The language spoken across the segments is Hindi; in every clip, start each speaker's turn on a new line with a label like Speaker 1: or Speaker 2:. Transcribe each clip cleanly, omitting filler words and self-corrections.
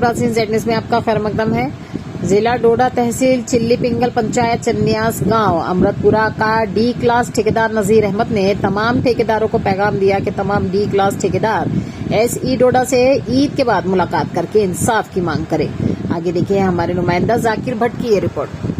Speaker 1: प्राचीन जेड न्यूज़ में आपका खैर मकदम है। जिला डोडा, तहसील चिल्ली पिंगल, पंचायत चन्यास गांव अमृतपुरा का डी क्लास ठेकेदार नजीर अहमद ने तमाम ठेकेदारों को पैगाम दिया कि तमाम डी क्लास ठेकेदार एसई डोडा से ईद के बाद मुलाकात करके इंसाफ की मांग करें। आगे देखिए हमारे नुमाइंदा जाकिर भट्ट की ये रिपोर्ट।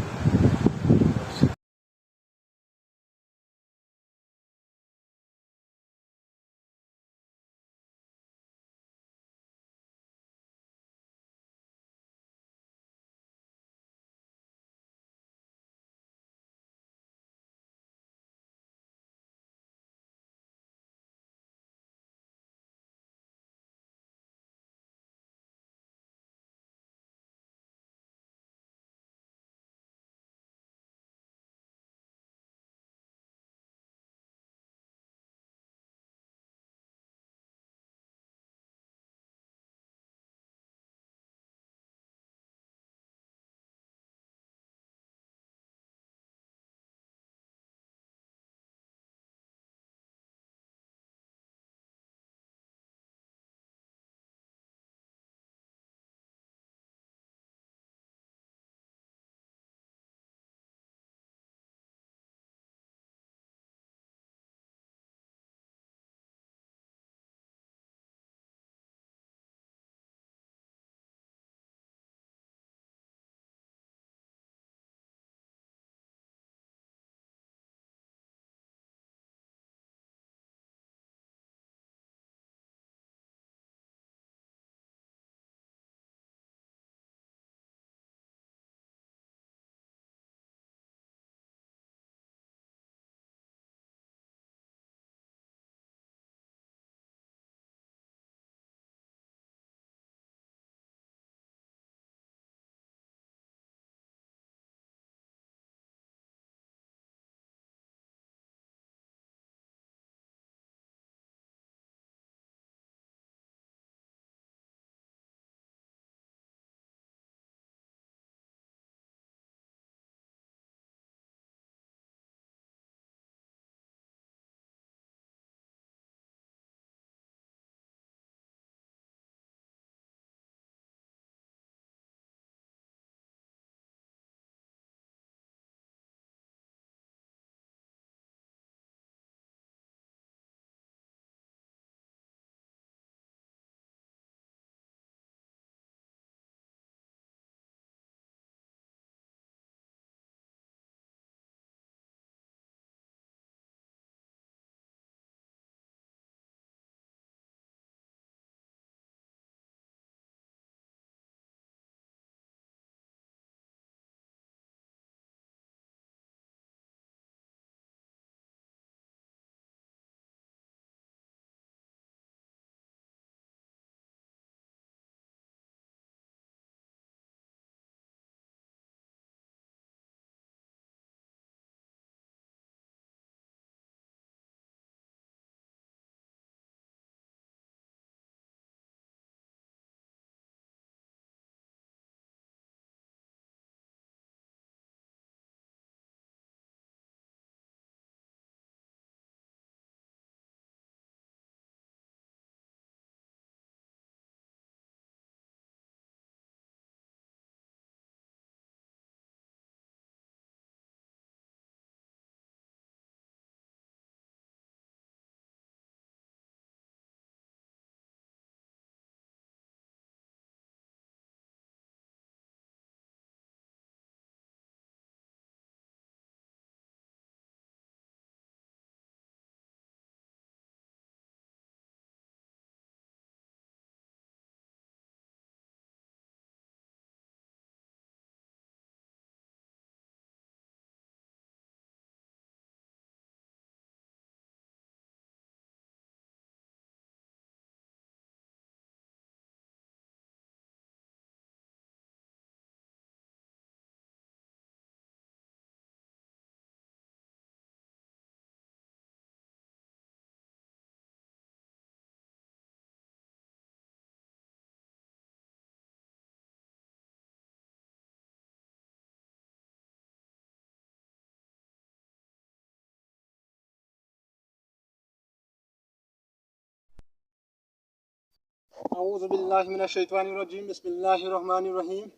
Speaker 2: औज़ु बिल्लाहि मिनश शैतानिर रजीम, बिस्मिल्लाहिर रहमानिर रहीम।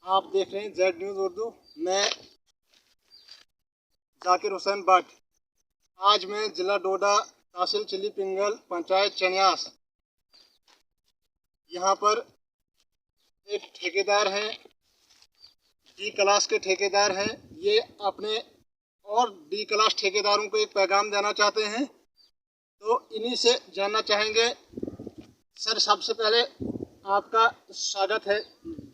Speaker 2: आप देख रहे हैं जेड न्यूज़ उर्दू। मैं जाकिर हुसैन भट्ट। आज मैं ज़िला डोडा, तहसील चिल्ली पिंगल, पंचायत चन्यास, यहाँ पर एक ठेकेदार हैं, डी क्लास के ठेकेदार हैं। ये अपने और डी क्लास ठेकेदारों को एक पैगाम देना चाहते हैं, तो इन्हीं से जानना चाहेंगे। सर, सबसे पहले आपका स्वागत है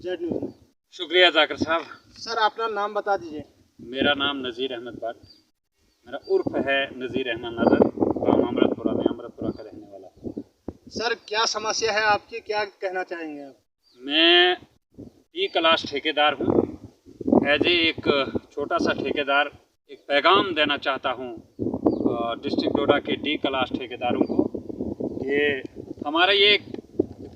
Speaker 2: जेड न्यूज़ में।
Speaker 3: शुक्रिया जाकिर साहब।
Speaker 2: सर, अपना नाम बता दीजिए।
Speaker 3: मेरा नाम नज़ीर अहमद भट्ट, मेरा उर्फ है नज़ीर अहमद नज़र, गाँव अमृतपुरा में, अमृतपुरा का रहने वाला हूँ।
Speaker 2: सर, क्या समस्या है आपकी, क्या कहना चाहेंगे आप?
Speaker 3: मैं डी क्लास ठेकेदार हूँ। एज एक छोटा सा ठेकेदार एक पैगाम देना चाहता हूँ डिस्ट्रिक्ट डोडा के डी क्लास ठेकेदारों को कि हमारा ये एक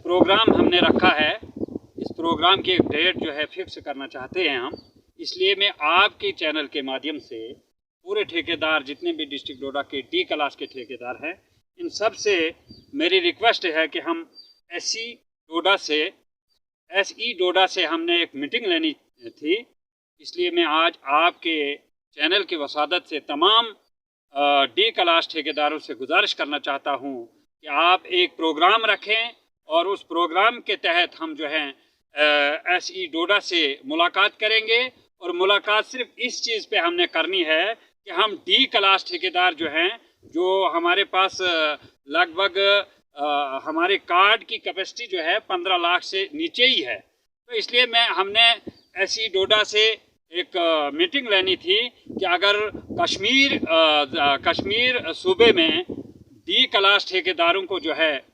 Speaker 3: प्रोग्राम हमने रखा है। इस प्रोग्राम की एक डेट जो है फिक्स करना चाहते हैं हम। इसलिए मैं आपके चैनल के माध्यम से पूरे ठेकेदार, जितने भी डिस्ट्रिक्ट डोडा के डी क्लास के ठेकेदार हैं, इन सब से मेरी रिक्वेस्ट है कि हम एसई डोडा से हमने एक मीटिंग लेनी थी। इसलिए मैं आज आपके चैनल की वसादत से तमाम डी क्लास ठेकेदारों से गुजारिश करना चाहता हूँ कि आप एक प्रोग्राम रखें और उस प्रोग्राम के तहत हम जो हैं एसई डोडा से मुलाकात करेंगे। और मुलाकात सिर्फ इस चीज़ पे हमने करनी है कि हम डी क्लास ठेकेदार जो हैं, जो हमारे पास लगभग हमारे कार्ड की कैपेसिटी जो है 15 लाख से नीचे ही है, तो इसलिए हमने एसई डोडा से एक मीटिंग लेनी थी कि अगर कश्मीर सूबे में डी क्लास ठेकेदारों को जो है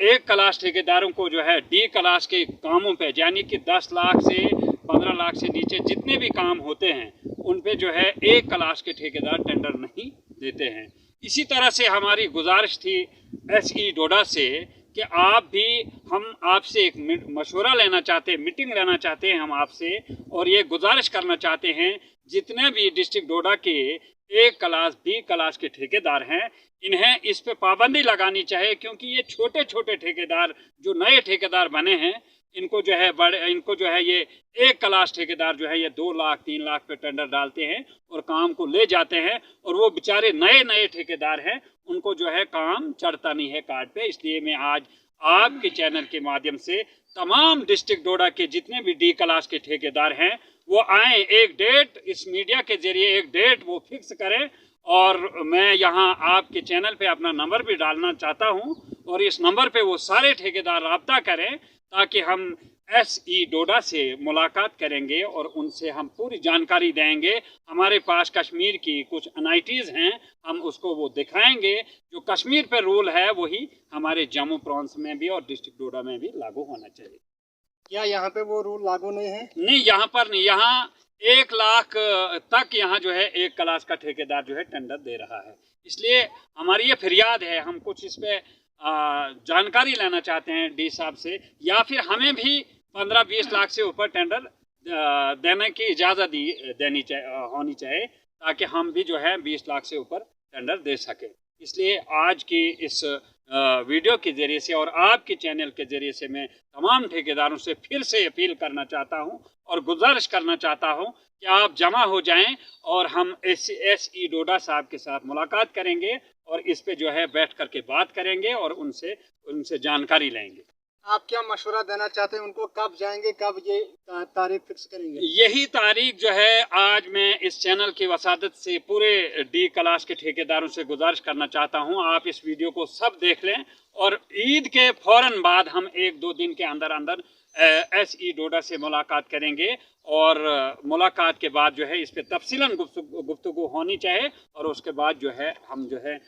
Speaker 3: एक क्लास ठेकेदारों को जो है डी क्लास के कामों पे, यानी कि 10 लाख से 15 लाख से नीचे जितने भी काम होते हैं उन पे जो है एक क्लास के ठेकेदार टेंडर नहीं देते हैं। इसी तरह से हमारी गुजारिश थी एसई डोडा से कि हम आपसे एक मशवरा लेना चाहते हैं, मीटिंग लेना चाहते हैं हम आपसे, और ये गुजारिश करना चाहते हैं जितने भी डिस्ट्रिक्ट डोडा के एक क्लास बी क्लास के ठेकेदार हैं, इन्हें इस पे पाबंदी लगानी चाहिए। क्योंकि ये छोटे छोटे ठेकेदार जो नए ठेकेदार बने हैं, इनको जो है ये एक क्लास ठेकेदार जो है ये 2 लाख 3 लाख पे टेंडर डालते हैं और काम को ले जाते हैं, और वो बेचारे नए ठेकेदार हैं, उनको जो है काम चढ़ता नहीं है कार्ड पे। इसलिए मैं आज आपके चैनल के माध्यम से तमाम डिस्ट्रिक्ट डोडा के जितने भी डी क्लास के ठेकेदार हैं वो आएँ, एक डेट इस मीडिया के जरिए एक डेट वो फिक्स करें। और मैं यहाँ आपके चैनल पे अपना नंबर भी डालना चाहता हूँ, और इस नंबर पे वो सारे ठेकेदार रब्ता करें ताकि हम एसई डोडा से मुलाकात करेंगे और उनसे हम पूरी जानकारी देंगे। हमारे पास कश्मीर की कुछ एनआईटीज़ हैं, हम उसको वो दिखाएंगे। जो कश्मीर पर रूल है वही हमारे जम्मू प्रांत में भी और डिस्ट्रिक्ट डोडा में भी लागू होना चाहिए।
Speaker 2: क्या यहाँ पे वो रूल लागू नहीं है?
Speaker 3: नहीं, यहाँ पर नहीं। यहाँ 1 लाख तक यहाँ जो है एक क्लास का ठेकेदार जो है टेंडर दे रहा है। इसलिए हमारी ये फरियाद है, हम कुछ इस पे जानकारी लेना चाहते हैं डी साहब से, या फिर हमें भी 15-20 लाख से ऊपर टेंडर देने की इजाज़त होनी चाहिए, ताकि हम भी जो है 20 लाख से ऊपर टेंडर दे सकें। इसलिए आज की इस वीडियो के ज़रिए से और आपके चैनल के ज़रिए से मैं तमाम ठेकेदारों से फिर से अपील करना चाहता हूं और गुजारिश करना चाहता हूं कि आप जमा हो जाएं और हम एसई डोडा साहब के साथ मुलाकात करेंगे और इस पे जो है बैठ करके बात करेंगे और उनसे जानकारी लेंगे।
Speaker 2: आप क्या मशवरा देना चाहते हैं उनको, कब जाएंगे, कब ये तारीख फिक्स करेंगे?
Speaker 3: यही तारीख जो है आज मैं इस चैनल की वसादत से पूरे डी क्लास के ठेकेदारों से गुजारिश करना चाहता हूं, आप इस वीडियो को सब देख लें और ईद के फौरन बाद हम 1-2 दिन के अंदर एसई डोडा से मुलाकात करेंगे। और मुलाकात के बाद जो है इस पे तफसीलन गुफ्तगू होनी चाहिए और उसके बाद जो है हम जो है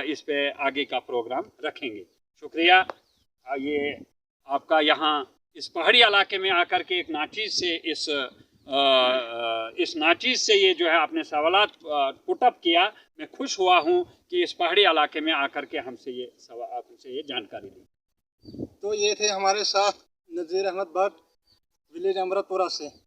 Speaker 3: इस पे आगे का प्रोग्राम रखेंगे। शुक्रिया। ये आपका यहाँ इस पहाड़ी इलाके में आकर के एक नाचीज़ से इस नाचीज़ से ये जो है आपने सवालात पुटअप किया, मैं खुश हुआ हूँ कि इस पहाड़ी इलाके में आकर के आपसे ये जानकारी ली।
Speaker 2: तो ये थे हमारे साथ नज़ीर अहमद भट्ट, विलेज अमृतपुरा से।